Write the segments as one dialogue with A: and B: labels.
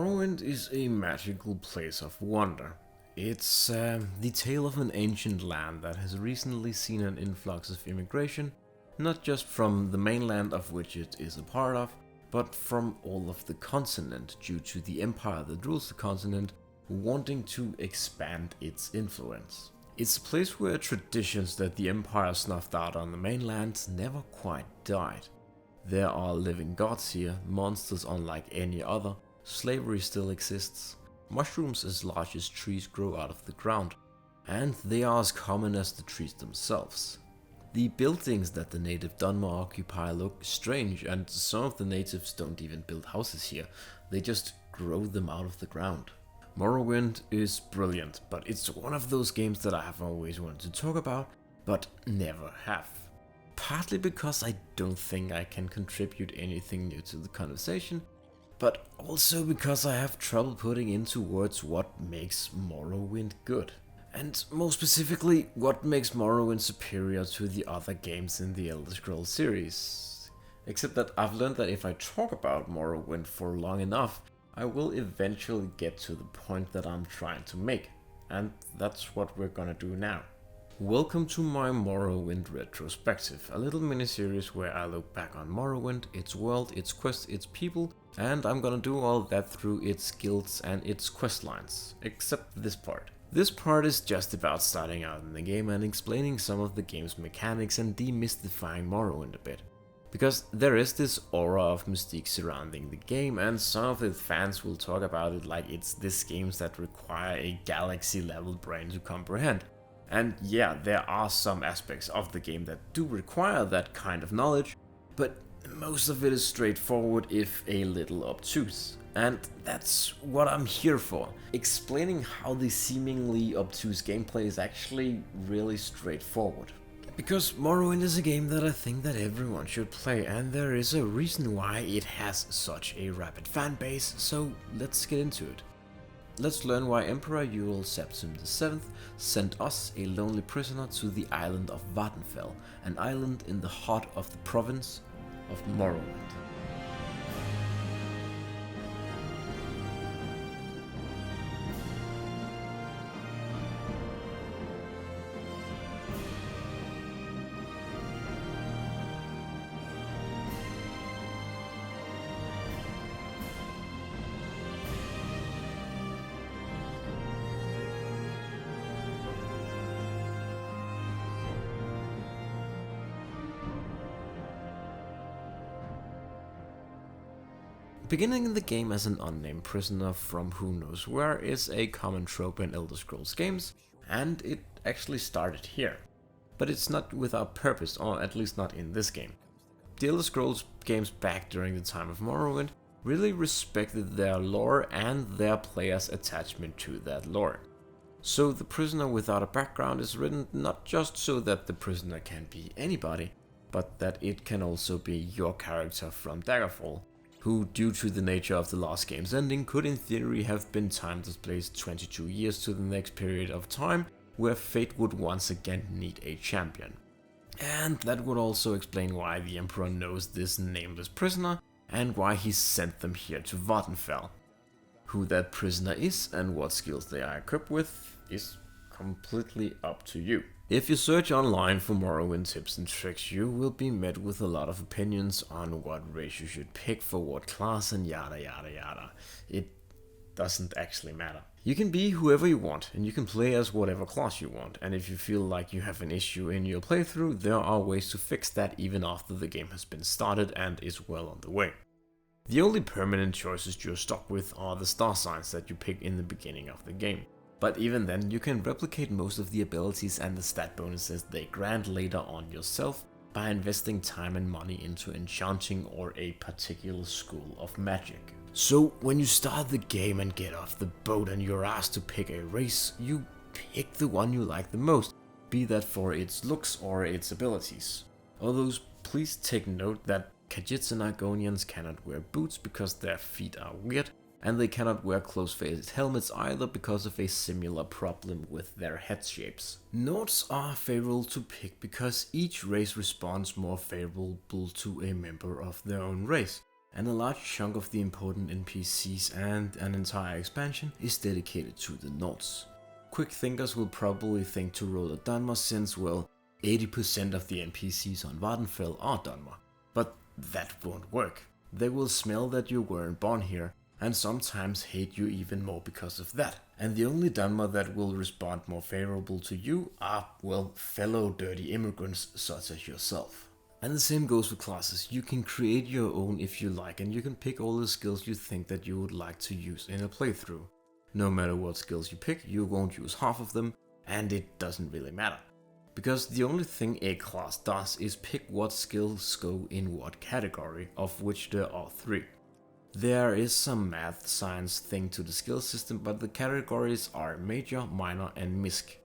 A: Morrowind is a magical place of wonder. It's the tale of an ancient land that has recently seen an influx of immigration, not just from the mainland of which it is a part of, but from all of the continent due to the empire that rules the continent wanting to expand its influence. It's a place where traditions that the empire snuffed out on the mainland never quite died. There are living gods here, monsters unlike any other, slavery still exists, mushrooms as large as trees grow out of the ground, and they are as common as the trees themselves. The buildings that the native Dunmer occupy look strange, and some of the natives don't even build houses here, they just grow them out of the ground. Morrowind is brilliant, but it's one of those games that I have always wanted to talk about, but never have. Partly because I don't think I can contribute anything new to the conversation, but also because I have trouble putting into words what makes Morrowind good. And more specifically, what makes Morrowind superior to the other games in the Elder Scrolls series. Except that I've learned that if I talk about Morrowind for long enough, I will eventually get to the point that I'm trying to make. And that's what we're gonna do now. Welcome to my Morrowind Retrospective, a little mini-series where I look back on Morrowind, its world, its quests, its people, and I'm gonna do all that through its guilds and its quest lines, except this part. This part is just about starting out in the game and explaining some of the game's mechanics and demystifying Morrowind a bit. Because there is this aura of mystique surrounding the game, and some of its fans will talk about it like it's this games that require a galaxy-level brain to comprehend. And yeah, there are some aspects of the game that do require that kind of knowledge, but most of it is straightforward if a little obtuse. And that's what I'm here for, explaining how the seemingly obtuse gameplay is actually really straightforward. Because Morrowind is a game that I think that everyone should play, and there is a reason why it has such a rabid fan base, so let's get into it. Let's learn why Emperor Ural Septim VII sent us, a lonely prisoner, to the island of Vattenfell, an island in the heart of the province of Morrowind. Beginning the game as an unnamed prisoner from who knows where is a common trope in Elder Scrolls games, and it actually started here. But it's not without purpose, or at least not in this game. The Elder Scrolls games back during the time of Morrowind really respected their lore and their players' attachment to that lore. So the prisoner without a background is written not just so that the prisoner can be anybody, but that it can also be your character from Daggerfall, who, due to the nature of the last game's ending, could in theory have been timed as plays 22 years to the next period of time, where fate would once again need a champion. And that would also explain why the Emperor knows this nameless prisoner, and why he sent them here to Vattenfell. Who that prisoner is and what skills they are equipped with is completely up to you. If you search online for Morrowind tips and tricks, you will be met with a lot of opinions on what race you should pick for what class and yada yada yada. It doesn't actually matter. You can be whoever you want, and you can play as whatever class you want, and if you feel like you have an issue in your playthrough, there are ways to fix that even after the game has been started and is well on the way. The only permanent choices you're stuck with are the star signs that you pick in the beginning of the game. But even then, you can replicate most of the abilities and the stat bonuses they grant later on yourself by investing time and money into enchanting or a particular school of magic. So when you start the game and get off the boat and you're asked to pick a race, you pick the one you like the most, be that for its looks or its abilities. Although please take note that Khajiits and Argonians cannot wear boots because their feet are weird, and they cannot wear close-faced helmets either because of a similar problem with their head shapes. Nords are favorable to pick because each race responds more favorable to a member of their own race, and a large chunk of the important NPCs and an entire expansion is dedicated to the Nords. Quick thinkers will probably think to roll a Dunmer since, well, 80% of the NPCs on Vvardenfell are Dunmer. But that won't work. They will smell that you weren't born here, and sometimes hate you even more because of that. And the only Dunmer that will respond more favorable to you are, well, fellow dirty immigrants such as yourself. And the same goes for classes. You can create your own if you like, and you can pick all the skills you think that you would like to use in a playthrough. No matter what skills you pick, you won't use half of them, and it doesn't really matter. Because the only thing a class does is pick what skills go in what category, of which there are 3. There is some math science thing to the skill system, but the categories are major, minor and misc.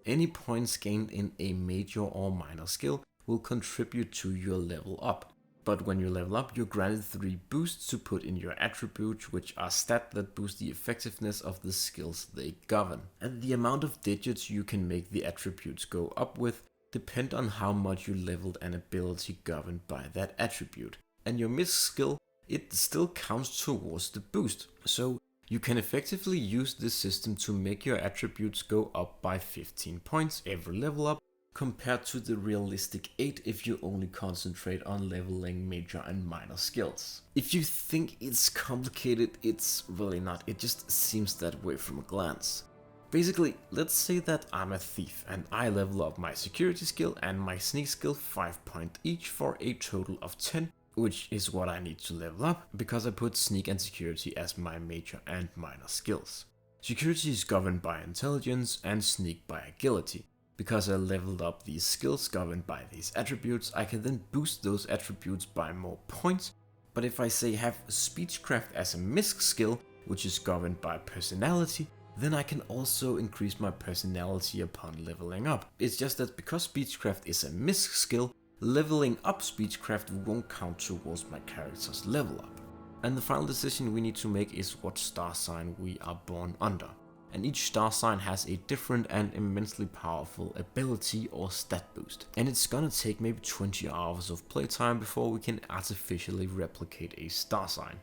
A: Any points gained in a major or minor skill will contribute to your level up. But when you level up, you're granted 3 boosts to put in your attributes, which are stats that boost the effectiveness of the skills they govern. And the amount of digits you can make the attributes go up with depend on how much you leveled an ability governed by that attribute. And your misc skill, it still counts towards the boost. So you can effectively use this system to make your attributes go up by 15 points every level up, compared to the realistic 8 if you only concentrate on leveling major and minor skills. If you think it's complicated, it's really not, it just seems that way from a glance. Basically, let's say that I'm a thief and I level up my security skill and my sneak skill 5 points each for a total of 10, which is what I need to level up because I put sneak and security as my major and minor skills. Security is governed by intelligence and sneak by agility. Because I leveled up these skills governed by these attributes, I can then boost those attributes by more points. But if I say have speechcraft as a misc skill, which is governed by personality, then I can also increase my personality upon leveling up. It's just that because speechcraft is a misc skill, leveling up speechcraft won't count towards my character's level up. And the final decision we need to make is what star sign we are born under. And each star sign has a different and immensely powerful ability or stat boost. And it's gonna take maybe 20 hours of playtime before we can artificially replicate a star sign.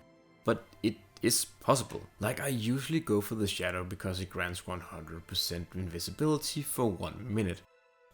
A: But it is possible. Like, I usually go for the shadow because it grants 100% invisibility for 1 minute.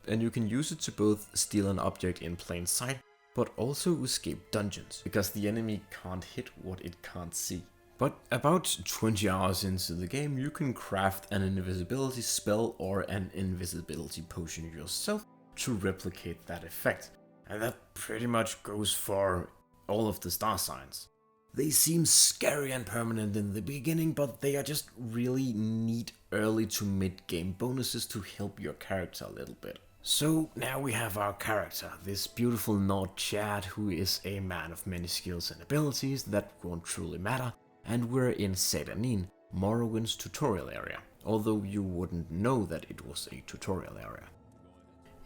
A: And you can use it to both steal an object in plain sight, but also escape dungeons, because the enemy can't hit what it can't see. But about 20 hours into the game, you can craft an invisibility spell or an invisibility potion yourself to replicate that effect. And that pretty much goes for all of the star signs. They seem scary and permanent in the beginning, but they are just really neat early to mid-game bonuses to help your character a little bit. So now we have our character, this beautiful Nord Chad who is a man of many skills and abilities that won't truly matter. And we're in Sedanin, Morrowind's tutorial area, although you wouldn't know that it was a tutorial area.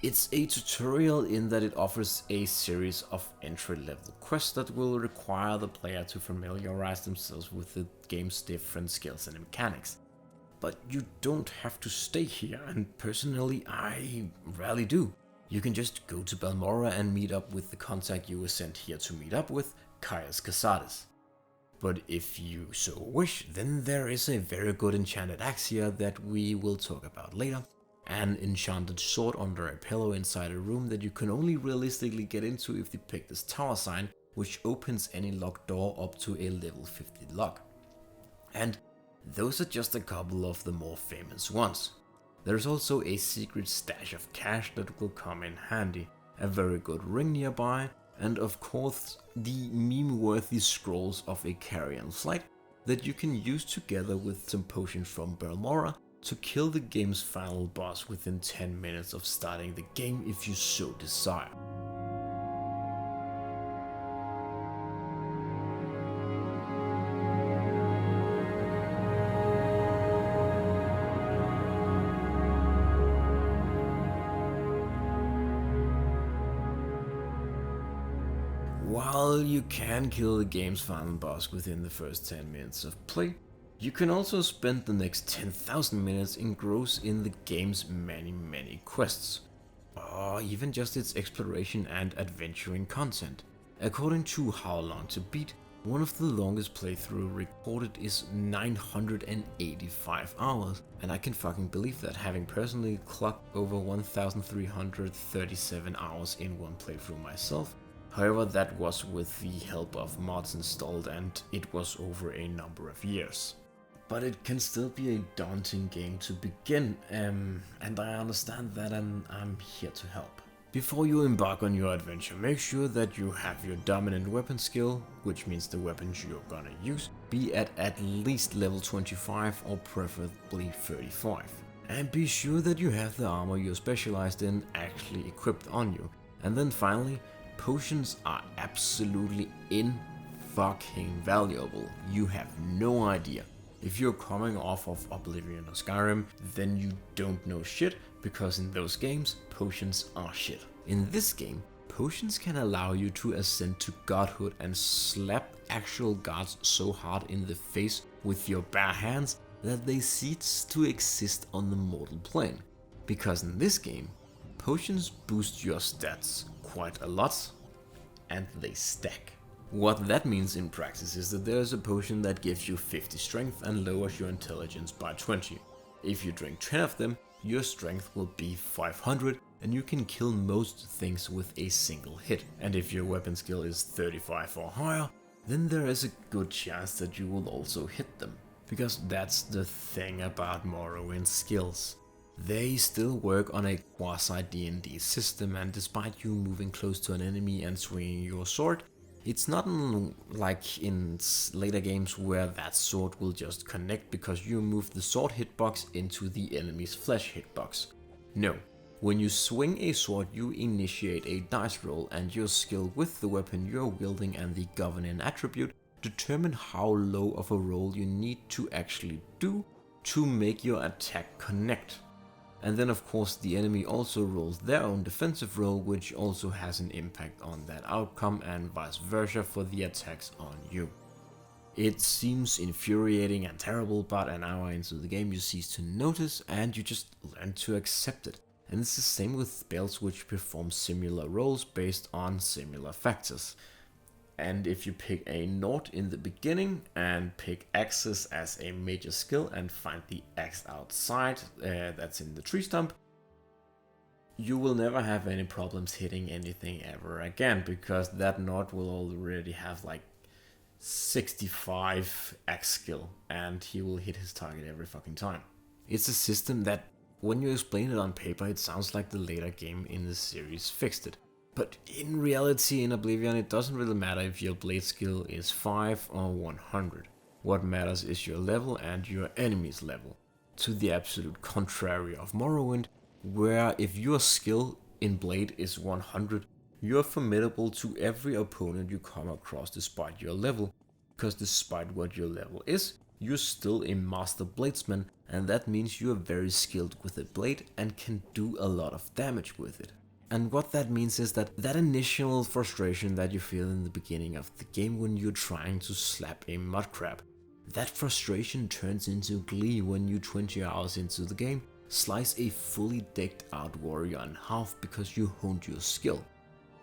A: It's a tutorial in that it offers a series of entry-level quests that will require the player to familiarize themselves with the game's different skills and mechanics. But you don't have to stay here, and personally I rarely do. You can just go to Balmora and meet up with the contact you were sent here to meet up with, Caius Casades. But if you so wish, then there is a very good enchanted axe here that we will talk about later. An enchanted sword under a pillow inside a room that you can only realistically get into if you pick this tower sign, which opens any locked door up to a level 50 lock. And those are just a couple of the more famous ones. There's also a secret stash of cash that will come in handy, a very good ring nearby, and of course the meme-worthy scrolls of a carrion flight that you can use together with some potions from Balmora to kill the game's final boss within 10 minutes of starting the game if you so desire. While you can kill the game's final boss within the first 10 minutes of play, you can also spend the next 10,000 minutes engrossed in the game's many quests, or even just its exploration and adventuring content. According to How Long to Beat, One of the longest playthrough recorded is 985 hours, and I can fucking believe that, having personally clocked over 1337 hours in one playthrough myself. However, that was with the help of mods installed, and it was over a number of years. But it can still be a daunting game to begin, and I understand that, and I'm here to help. Before you embark on your adventure, make sure that you have your dominant weapon skill, which means the weapons you're gonna use, be at least level 25 or preferably 35. And be sure that you have the armor you're specialized in actually equipped on you. And then finally, potions are absolutely fucking valuable. You have no idea. If you're coming off of Oblivion or Skyrim, then you don't know shit, because in those games, potions are shit. In this game, potions can allow you to ascend to godhood and slap actual gods so hard in the face with your bare hands that they cease to exist on the mortal plane. Because in this game, potions boost your stats quite a lot, and they stack. What that means in practice is that there is a potion that gives you 50 strength and lowers your intelligence by 20. If you drink 10 of them, your strength will be 500 and you can kill most things with a single hit. And if your weapon skill is 35 or higher, then there is a good chance that you will also hit them. Because that's the thing about Morrowind skills. They still work on a quasi D&D system, and despite you moving close to an enemy and swinging your sword, it's not like in later games where that sword will just connect because you move the sword hitbox into the enemy's flesh hitbox. No, when you swing a sword you initiate a dice roll, and your skill with the weapon you're wielding and the governing attribute determine how low of a roll you need to actually do to make your attack connect. And then of course the enemy also rolls their own defensive roll, which also has an impact on that outcome, and vice versa for the attacks on you. It seems infuriating and terrible, but an hour into the game you cease to notice and you just learn to accept it. And it's the same with spells which perform similar roles based on similar factors. And if you pick a Nord in the beginning and pick axes as a major skill and find the axe outside that's in the tree stump, you will never have any problems hitting anything ever again, because that Nord will already have like 65 axe skill and he will hit his target every fucking time. It's a system that, when you explain it on paper, it sounds like the later game in the series fixed it. But in reality, in Oblivion, it doesn't really matter if your blade skill is 5 or 100. What matters is your level and your enemy's level. To the absolute contrary of Morrowind, where if your skill in blade is 100, you're formidable to every opponent you come across despite your level. Because despite what your level is, you're still a master bladesman, and that means you're very skilled with a blade and can do a lot of damage with it. And what that means is that initial frustration that you feel in the beginning of the game when you're trying to slap a mud crab, that frustration turns into glee when you 20 hours into the game slice a fully decked out warrior in half because you honed your skill.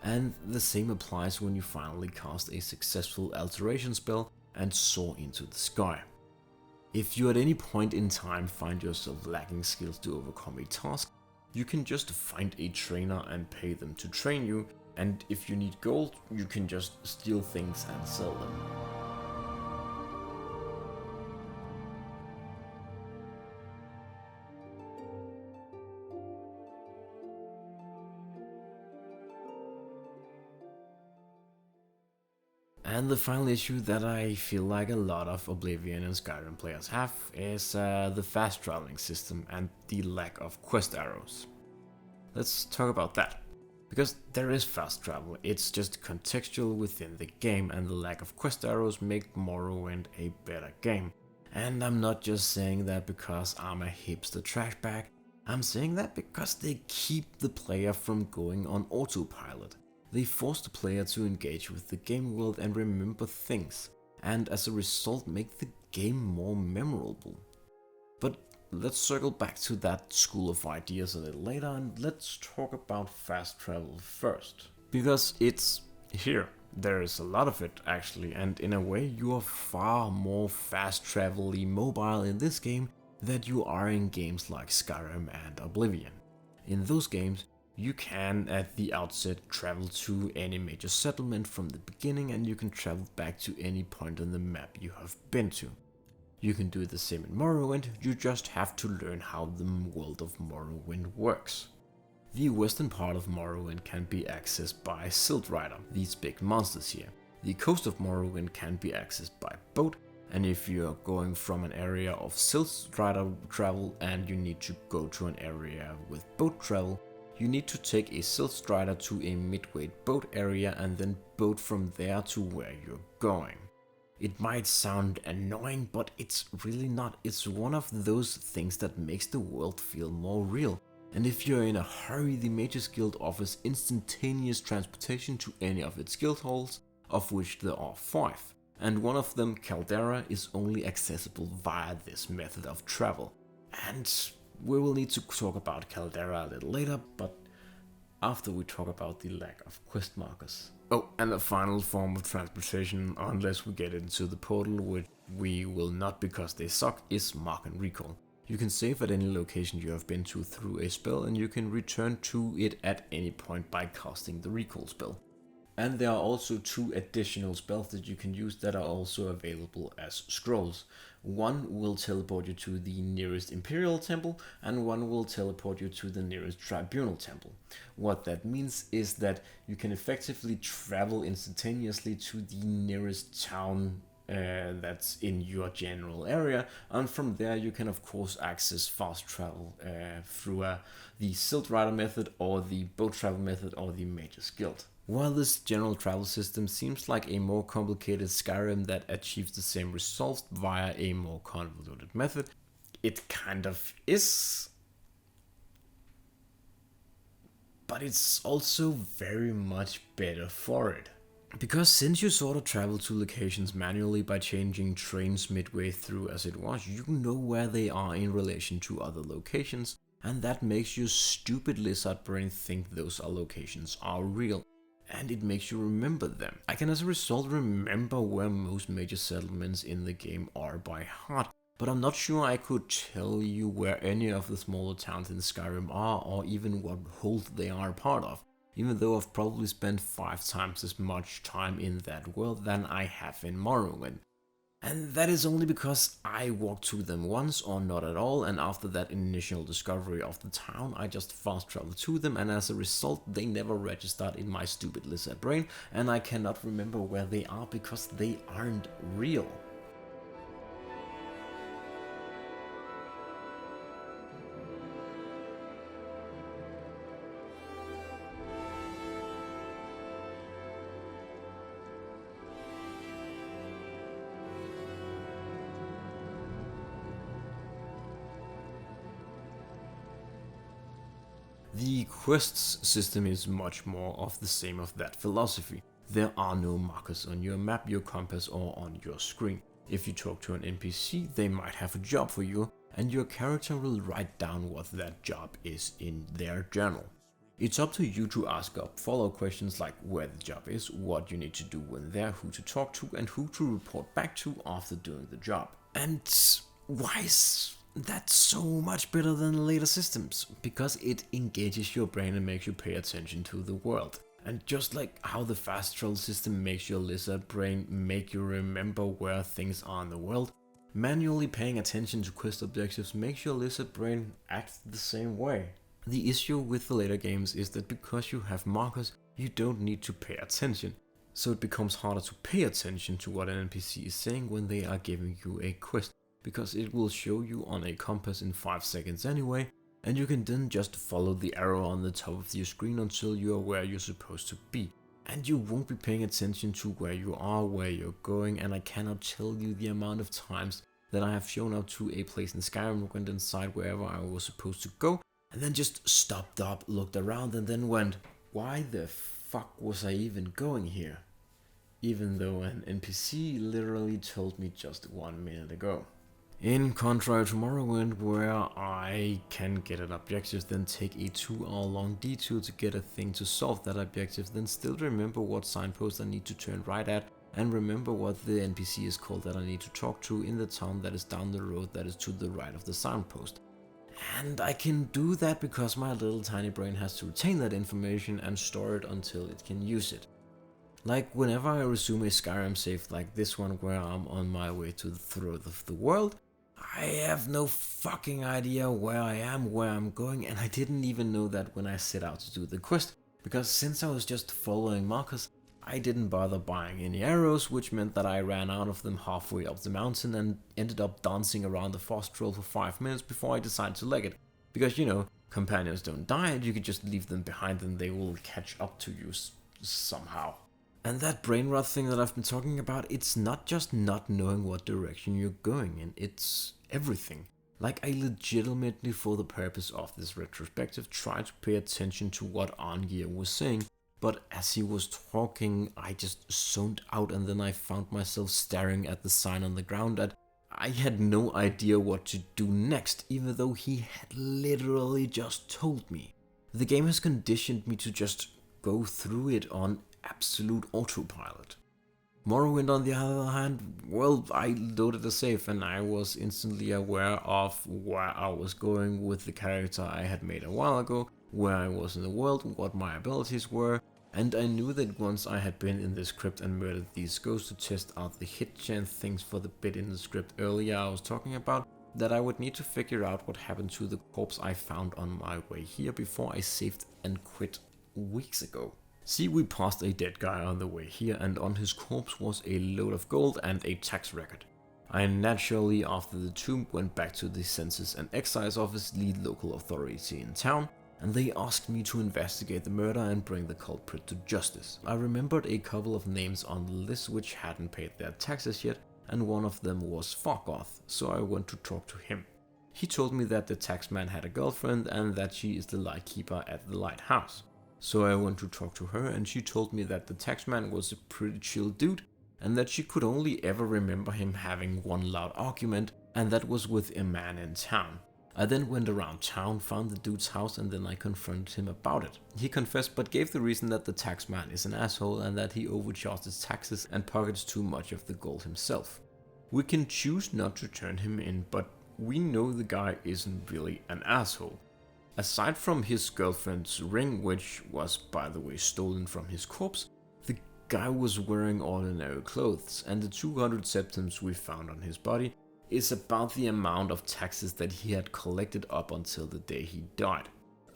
A: And the same applies when you finally cast a successful alteration spell and soar into the sky. If you at any point in time find yourself lacking skills to overcome a task, you can just find a trainer and pay them to train you, and if you need gold, you can just steal things and sell them. And the final issue that I feel like a lot of Oblivion and Skyrim players have is the fast traveling system and the lack of quest arrows. Let's talk about that. Because there is fast travel, it's just contextual within the game, and the lack of quest arrows make Morrowind a better game. And I'm not just saying that because I'm a hipster trash bag, I'm saying that because they keep the player from going on autopilot. They force the player to engage with the game world and remember things, and as a result make the game more memorable. But let's circle back to that school of ideas a little later, and let's talk about fast travel first. Because it's here. There's a lot of it actually, and in a way you are far more fast travel-y mobile in this game than you are in games like Skyrim and Oblivion. In those games, you can at the outset travel to any major settlement from the beginning, and you can travel back to any point on the map you have been to. You can do the same in Morrowind, you just have to learn how the world of Morrowind works. The western part of Morrowind can be accessed by Silt Rider, these big monsters here. The coast of Morrowind can be accessed by boat, and if you're going from an area of Silt Rider travel and you need to go to an area with boat travel, you need to take a Silt Rider to a midweight boat area and then boat from there to where you're going. It might sound annoying, but it's really not. It's one of those things that makes the world feel more real. And if you're in a hurry, the Mages Guild offers instantaneous transportation to any of its guild halls, of which there are 5. And one of them, Caldera, is only accessible via this method of travel. And we will need to talk about Caldera a little later, but after we talk about the lack of quest markers. Oh, and the final form of transportation, unless we get into the portal, which we will not because they suck, is mark and recall. You can save at any location you have been to through a spell, and you can return to it at any point by casting the recall spell. And there are also 2 additional spells that you can use that are also available as scrolls. One will teleport you to the nearest Imperial Temple, and one will teleport you to the nearest Tribunal Temple. What that means is that you can effectively travel instantaneously to the nearest town that's in your general area, and from there you can of course access fast travel through the Silt Rider method or the boat travel method or the Mages Guild. While this general travel system seems like a more complicated Skyrim that achieves the same results via a more convoluted method, it kind of is, but it's also very much better for it. Because since you sort of travel to locations manually by changing trains midway through as it was, you know where they are in relation to other locations, and that makes your stupid lizard brain think those locations are real, and it makes you remember them. I can as a result remember where most major settlements in the game are by heart, but I'm not sure I could tell you where any of the smaller towns in Skyrim are, or even what hold they are part of. Even though I've probably spent 5 times as much time in that world than I have in Morrowind. And that is only because I walked to them once or not at all, and after that initial discovery of the town I just fast traveled to them, and as a result they never registered in my stupid lizard brain, and I cannot remember where they are because they aren't real. The quests system is much more of the same of that philosophy. There are no markers on your map, your compass, or on your screen. If you talk to an NPC, they might have a job for you, and your character will write down what that job is in their journal. It's up to you to ask up follow-up questions like where the job is, what you need to do when there, who to talk to, and who to report back to after doing the job. And why is that so much better than later systems? Because it engages your brain and makes you pay attention to the world. And just like how the fast travel system makes your lizard brain make you remember where things are in the world, manually paying attention to quest objectives makes your lizard brain act the same way. The issue with the later games is that because you have markers, you don't need to pay attention. So it becomes harder to pay attention to what an NPC is saying when they are giving you a quest, because it will show you on a compass in 5 seconds anyway, and you can then just follow the arrow on the top of your screen until you are where you're supposed to be. And you won't be paying attention to where you are, where you're going, and I cannot tell you the amount of times that I have shown up to a place in Skyrim, went inside wherever I was supposed to go, and then just stopped up, looked around, and then went, why the fuck was I even going here? Even though an NPC literally told me just 1 minute ago. In contrary to Morrowind, where I can get an objective, then take a 2 hour long detour to get a thing to solve that objective, then still remember what signpost I need to turn right at, and remember what the NPC is called that I need to talk to in the town that is down the road that is to the right of the signpost. And I can do that because my little tiny brain has to retain that information and store it until it can use it. Like whenever I resume a Skyrim save like this one where I'm on my way to the throat of the world, I have no fucking idea where I am, where I'm going, and I didn't even know that when I set out to do the quest, because since I was just following Marcus, I didn't bother buying any arrows, which meant that I ran out of them halfway up the mountain and ended up dancing around the frost troll for 5 minutes before I decided to leg it. Because, you know, companions don't die and you can just leave them behind and they will catch up to you somehow. And that brain rot thing that I've been talking about, it's not just not knowing what direction you're going in, it's everything. Like I legitimately, for the purpose of this retrospective, tried to pay attention to what Arngeir was saying, but as he was talking, I just zoned out and then I found myself staring at the sign on the ground and I had no idea what to do next, even though he had literally just told me. The game has conditioned me to just go through it on absolute autopilot. Morrowind, on the other hand, well, I loaded a save and I was instantly aware of where I was going with the character I had made a while ago, where I was in the world, what my abilities were, and I knew that once I had been in this crypt and murdered these ghosts to test out the hit chance things for the bit in the script earlier I was talking about, that I would need to figure out what happened to the corpse I found on my way here before I saved and quit weeks ago. See, we passed a dead guy on the way here and on his corpse was a load of gold and a tax record. I naturally, after the tomb, went back to the Census and Excise Office, lead local authority in town, and they asked me to investigate the murder and bring the culprit to justice. I remembered a couple of names on the list which hadn't paid their taxes yet, and one of them was Fargoth, so I went to talk to him. He told me that the taxman had a girlfriend and that she is the lightkeeper at the lighthouse. So I went to talk to her and she told me that the taxman was a pretty chill dude and that she could only ever remember him having one loud argument, and that was with a man in town. I then went around town, found the dude's house, and then I confronted him about it. He confessed but gave the reason that the taxman is an asshole and that he overcharges taxes and pockets too much of the gold himself. We can choose not to turn him in, but we know the guy isn't really an asshole. Aside from his girlfriend's ring, which was by the way stolen from his corpse, the guy was wearing ordinary clothes, and the 200 septims we found on his body is about the amount of taxes that he had collected up until the day he died.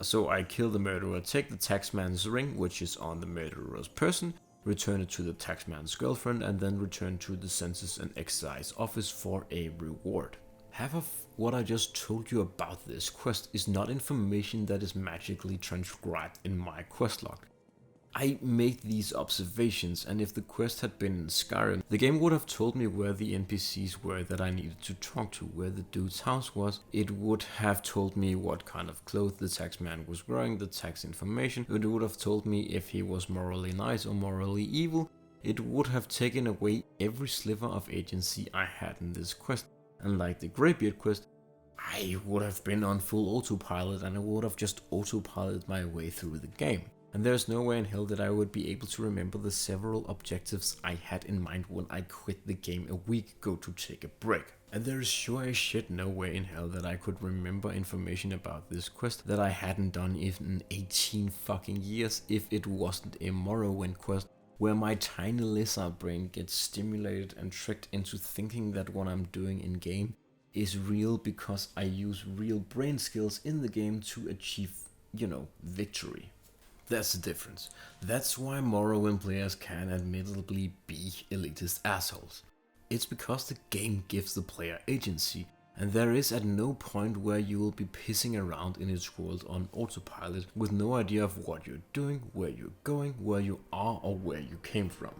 A: So I kill the murderer, take the taxman's ring, which is on the murderer's person, return it to the taxman's girlfriend, and then return to the Census and Excise Office for a reward. Half of what I just told you about this quest is not information that is magically transcribed in my quest log. I made these observations, and if the quest had been in Skyrim, the game would have told me where the NPCs were that I needed to talk to, where the dude's house was. It would have told me what kind of clothes the taxman was wearing, the tax information. It would have told me if he was morally nice or morally evil. It would have taken away every sliver of agency I had in this quest. And like the Greybeard quest, I would have been on full autopilot and I would have just autopiloted my way through the game. And there's no way in hell that I would be able to remember the several objectives I had in mind when I quit the game a week ago to take a break. And there is sure as shit no way in hell that I could remember information about this quest that I hadn't done in 18 fucking years if it wasn't a Morrowind quest where my tiny lizard brain gets stimulated and tricked into thinking that what I'm doing in game is real because I use real brain skills in the game to achieve, victory. That's the difference. That's why Morrowind players can admittedly be elitist assholes. It's because the game gives the player agency, and there is at no point where you will be pissing around in its world on autopilot with no idea of what you're doing, where you're going, where you are, or where you came from.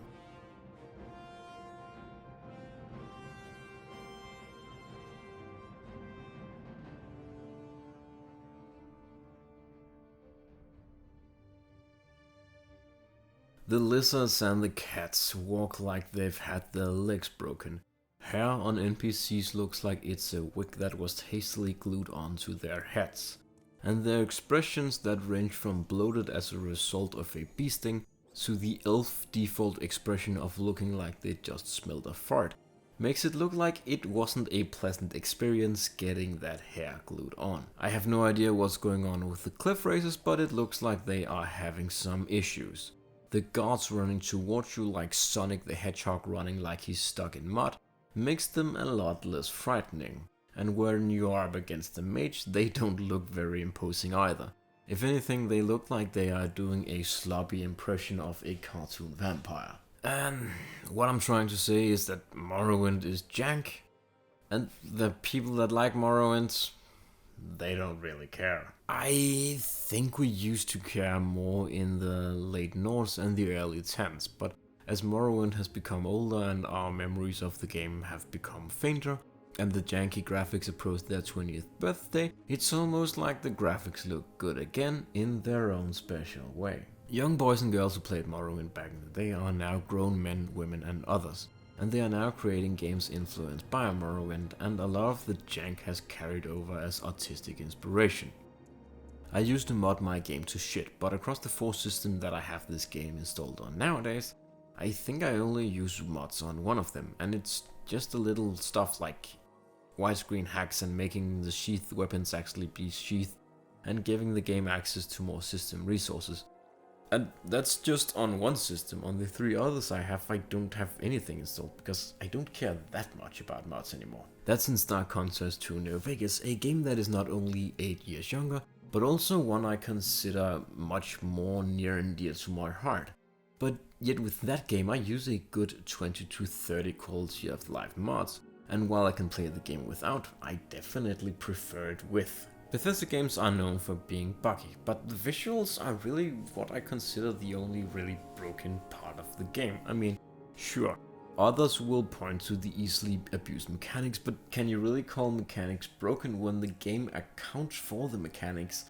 A: The lizards and the cats walk like they've had their legs broken, Hair on NPCs looks like it's a wig that was hastily glued onto their heads, and their expressions that range from bloated as a result of a bee sting to the elf default expression of looking like they just smelled a fart makes it look like it wasn't a pleasant experience getting that hair glued on. I have no idea what's going on with the cliff races, but it looks like they are having some issues. The guards running towards you like Sonic the Hedgehog running like he's stuck in mud makes them a lot less frightening. And when you are up against the mage, they don't look very imposing either. If anything, they look like they are doing a sloppy impression of a cartoon vampire. And what I'm trying to say is that Morrowind is jank, and the people that like Morrowind, they don't really care. I think we used to care more in the late Norse and the early 10s, but as Morrowind has become older and our memories of the game have become fainter, and the janky graphics approach their 20th birthday, it's almost like the graphics look good again in their own special way. Young boys and girls who played Morrowind back in the day are now grown men, women and others, and they are now creating games influenced by Morrowind, and a lot of the jank has carried over as artistic inspiration. I used to mod my game to shit, but across the 4 systems that I have this game installed on nowadays, I think I only use mods on one of them, and it's just a little stuff like widescreen hacks and making the sheath weapons actually be sheathed and giving the game access to more system resources. And that's just on one system. On the 3 others I don't have anything installed because I don't care that much about mods anymore. That's in stark contrast to New Vegas, a game that is not only 8 years younger, but also one I consider much more near and dear to my heart. But yet with that game I use a good 20 to 30 quality of life mods, and while I can play the game without, I definitely prefer it with. Bethesda games are known for being buggy, but the visuals are really what I consider the only really broken part of the game. I mean, sure, others will point to the easily abused mechanics, but can you really call mechanics broken when the game accounts for the mechanics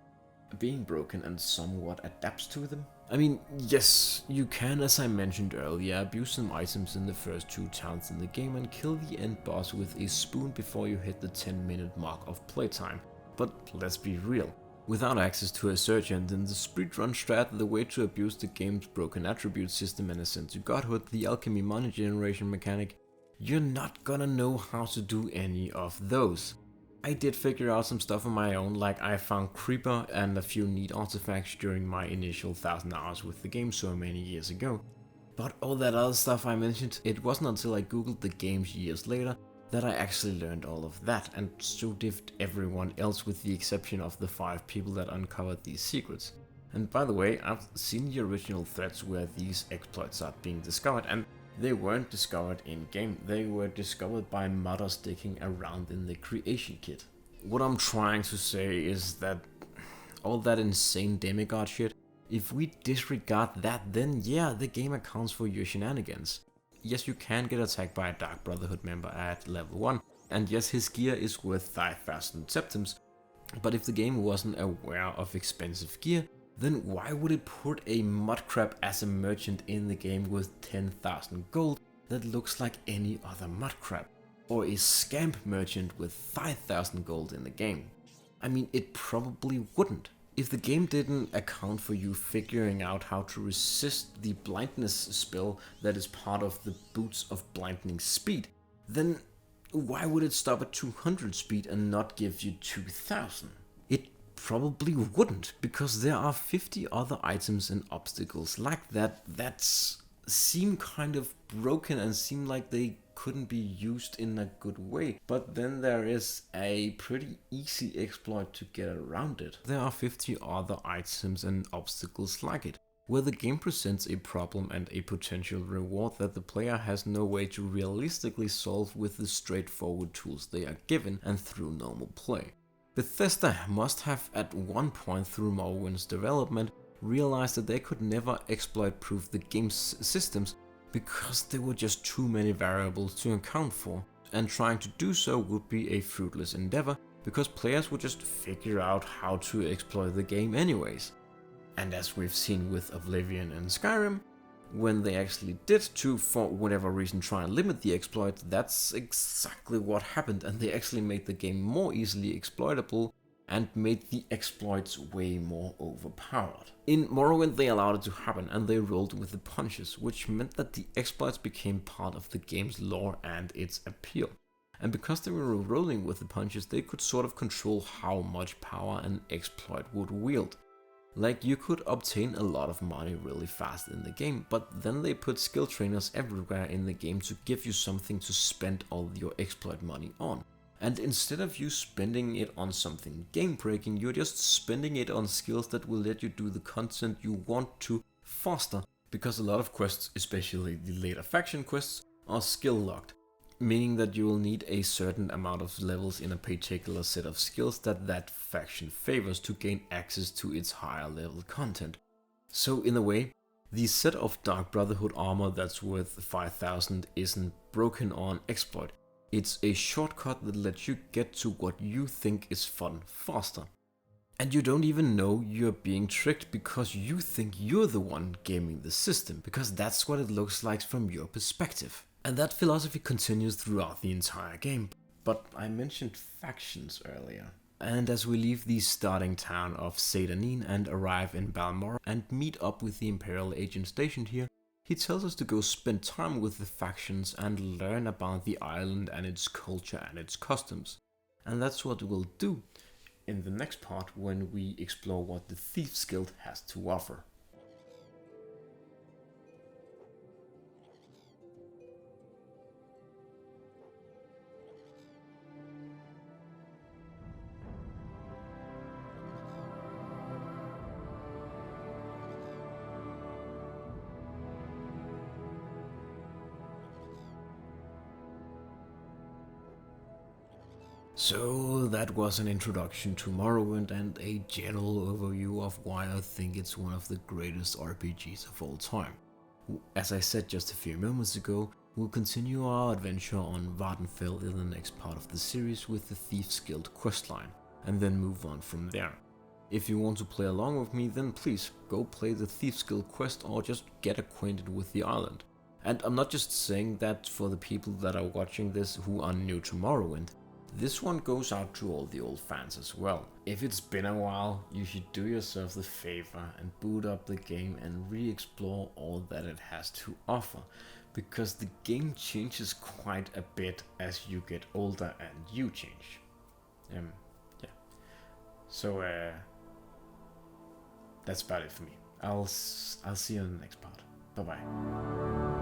A: being broken and somewhat adapts to them? I mean, yes, you can, as I mentioned earlier, abuse some items in the first 2 towns in the game and kill the end boss with a spoon before you hit the 10-minute mark of playtime. But let's be real, without access to a search engine, the speedrun strat, the way to abuse the game's broken attribute system and ascend to godhood, the alchemy money generation mechanic, you're not gonna know how to do any of those. I did figure out some stuff on my own, like I found Creeper and a few neat artifacts during my initial 1000 hours with the game so many years ago. But all that other stuff I mentioned, it wasn't until I googled the games years later that I actually learned all of that, and so did everyone else with the exception of the 5 people that uncovered these secrets. And by the way, I've seen the original threads where these exploits are being discovered, and they weren't discovered in-game, they were discovered by modders sticking around in the creation kit. What I'm trying to say is that all that insane demigod shit, if we disregard that, then yeah, the game accounts for your shenanigans. Yes, you can get attacked by a Dark Brotherhood member at level 1, and yes, his gear is worth 5,000 septims, but if the game wasn't aware of expensive gear, then why would it put a mudcrab as a merchant in the game with 10,000 gold that looks like any other mudcrab? Or a scamp merchant with 5,000 gold in the game? I mean, it probably wouldn't. If the game didn't account for you figuring out how to resist the blindness spell that is part of the Boots of Blinding Speed, then why would it stop at 200 speed and not give you 2000? It probably wouldn't, because there are 50 other items and obstacles like that seem kind of broken and seem like they couldn't be used in a good way, but then there is a pretty easy exploit to get around it. There are 50 other items and obstacles like it, where the game presents a problem and a potential reward that the player has no way to realistically solve with the straightforward tools they are given and through normal play. Bethesda must have at one point through Morrowind's development realized that they could never exploit-proof the game's systems because there were just too many variables to account for, and trying to do so would be a fruitless endeavor because players would just figure out how to exploit the game anyways. And as we've seen with Oblivion and Skyrim, when they actually did to, for whatever reason, try and limit the exploit, that's exactly what happened, and they actually made the game more easily exploitable and made the exploits way more overpowered. In Morrowind they allowed it to happen, and they rolled with the punches, which meant that the exploits became part of the game's lore and its appeal. And because they were rolling with the punches, they could sort of control how much power an exploit would wield. Like, you could obtain a lot of money really fast in the game, but then they put skill trainers everywhere in the game to give you something to spend all your exploit money on. And instead of you spending it on something game breaking, you're just spending it on skills that will let you do the content you want to faster, because a lot of quests, especially the later faction quests, are skill locked, meaning that you will need a certain amount of levels in a particular set of skills that faction favors to gain access to its higher level content. So in a way, the set of Dark Brotherhood armor that's worth 5,000 isn't broken on exploit. It's a shortcut that lets you get to what you think is fun faster. And you don't even know you're being tricked because you think you're the one gaming the system, because that's what it looks like from your perspective. And that philosophy continues throughout the entire game. But I mentioned factions earlier. And as we leave the starting town of Seydanin and arrive in Balmora and meet up with the Imperial agent stationed here, he tells us to go spend time with the factions and learn about the island and its culture and its customs. And that's what we'll do in the next part when we explore what the Thief's Guild has to offer. So that was an introduction to Morrowind and a general overview of why I think it's one of the greatest RPGs of all time. As I said just a few moments ago, we'll continue our adventure on Vvardenfell in the next part of the series with the Thief's Guild questline, and then move on from there. If you want to play along with me, then please go play the Thief's Guild quest or just get acquainted with the island. And I'm not just saying that for the people that are watching this who are new to Morrowind. This one goes out to all the old fans as well. If it's been a while, you should do yourself the favor and boot up the game and re-explore all that it has to offer, because the game changes quite a bit as you get older and you change. Yeah. So that's about it for me. I'll see you in the next part. Bye bye.